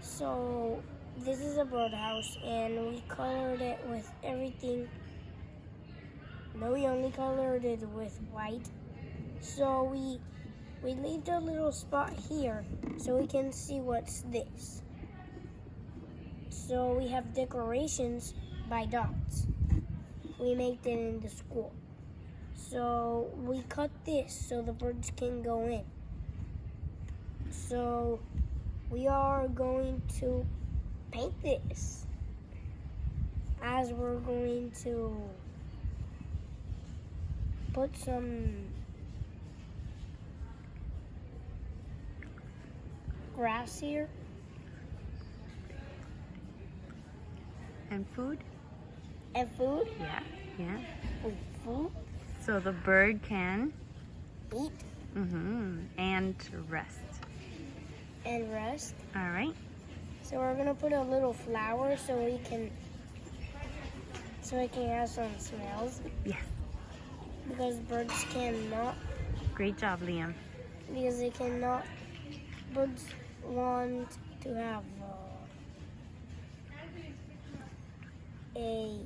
So this is a birdhouse, and we colored it with everything. No, we only colored it with white. So we leave a little spot here so we can see what's this. So we have decorations by dots. We made it in the school. So we cut this so the birds can go in. So we are going to paint this as we're going to put some grass here. And food? And food. Yeah, yeah. With food. So the bird can Eat. And rest. And rest. All right. So we're gonna put a little flower so it can have some smells. Yes. Because birds cannot. Great job, Liam. Because they cannot. Birds want to have a